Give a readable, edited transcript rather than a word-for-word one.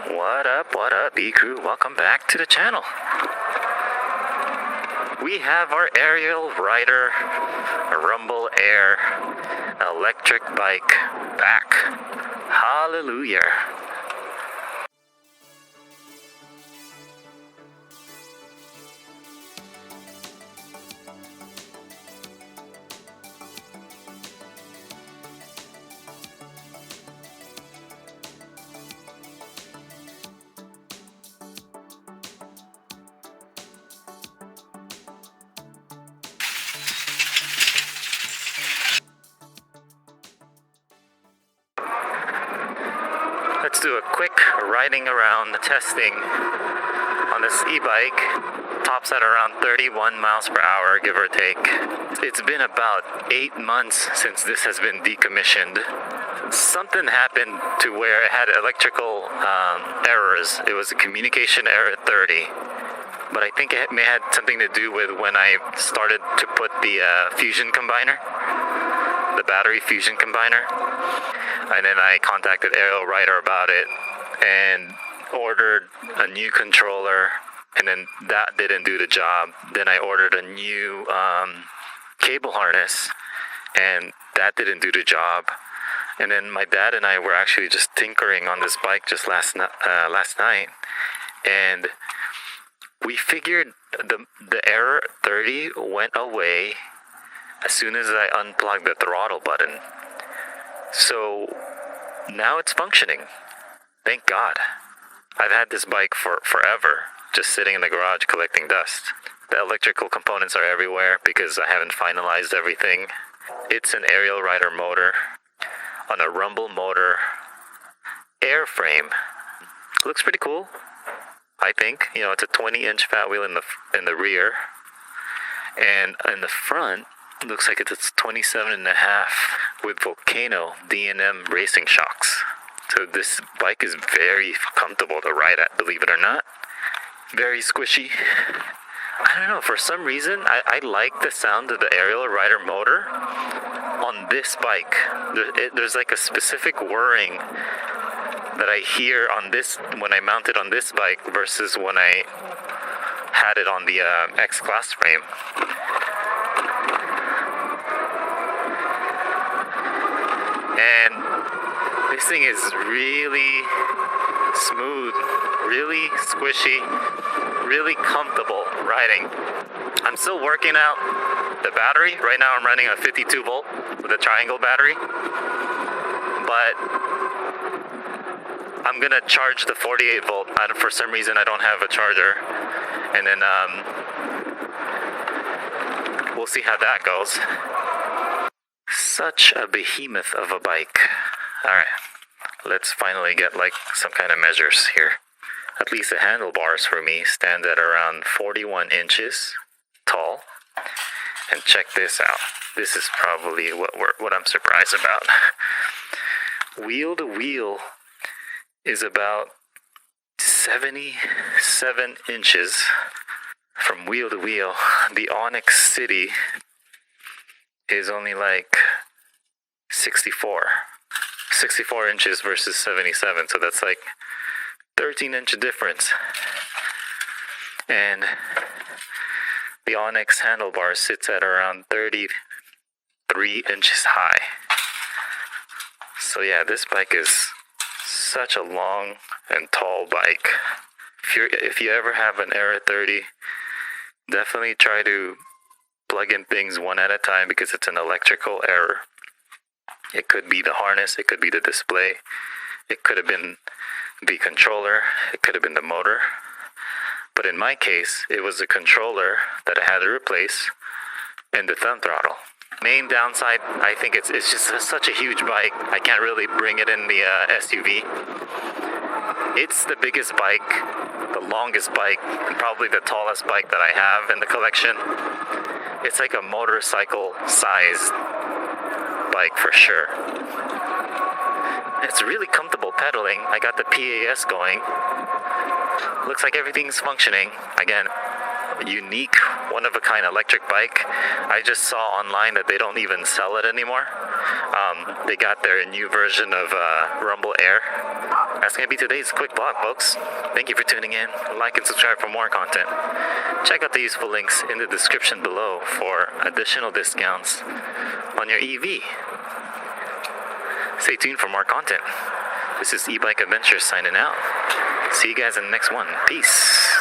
What up, B-Crew? Welcome back to the channel. We have our Ariel Rider Rumble Air electric bike back. Hallelujah. Let's do a quick riding around testing on this e-bike. Tops at around 31 miles per hour, give or take. It's been about 8 months since this has been decommissioned. Something happened to where it had electrical errors. It was a communication error 30. But I think it may have something to do with when I started to put the fusion combiner, the battery fusion combiner. And then I contacted Ariel Rider about it and ordered a new controller, and then that didn't do the job. Then I ordered a new cable harness, and that didn't do the job. And then my dad and I were actually just tinkering on this bike just last night, and we figured the error 30 went away as soon as I unplugged the throttle button. So now it's functioning. Thank God. I've had this bike for forever, just sitting in the garage collecting dust. The electrical components are everywhere because I haven't finalized everything. It's an Ariel Rider motor on a Rumble motor airframe. Looks pretty cool, I think. You know, it's a 20-inch fat wheel in the rear, and in the front, it looks like it's 27.5 with Volcano D&M racing shocks. So this bike is very comfortable to ride at, believe it or not. Very squishy. I don't know, for some reason, I like the sound of the Ariel Rider motor on this bike. There's like a specific whirring that I hear on this when I mount it on this bike versus when I had it on the X-Class frame. And this thing is really smooth, really squishy, really comfortable riding. I'm still working out the battery. Right now I'm running a 52 volt with a triangle battery. But I'm gonna charge the 48 volt. For some reason I don't have a charger. And then we'll see how that goes. Such a behemoth of a bike. Alright, let's finally get like some kind of measures here. At least the handlebars for me stand at around 41 inches tall. And check this out. This is probably what I'm surprised about. Wheel to wheel is about 77 inches from wheel to wheel. The Onyx City is only like 64 inches versus 77, so that's like 13-inch difference. And the Onyx handlebar sits at around 33 inches high. So yeah, this bike is such a long and tall bike. If you ever have an Era 30, definitely try to plug in things one at a time because it's an electrical error. It could be the harness, it could be the display, it could have been the controller, it could have been the motor. But in my case, it was the controller that I had to replace and the thumb throttle. Main downside, I think it's just such a huge bike, I can't really bring it in the SUV. It's the biggest bike, the longest bike, and probably the tallest bike that I have in the collection. It's like a motorcycle sized bike for sure. It's really comfortable pedaling. I got the PAS going. Looks like everything's functioning. Again, unique, one-of-a-kind electric bike. I just saw online that they don't even sell it anymore. They got their new version of Rumble Air. That's going to be today's quick vlog, folks. Thank you for tuning in. Like and subscribe for more content. Check out the useful links in the description below for additional discounts on your EV. Stay tuned for more content. This is E-Bike Adventures signing out. See you guys in the next one. Peace.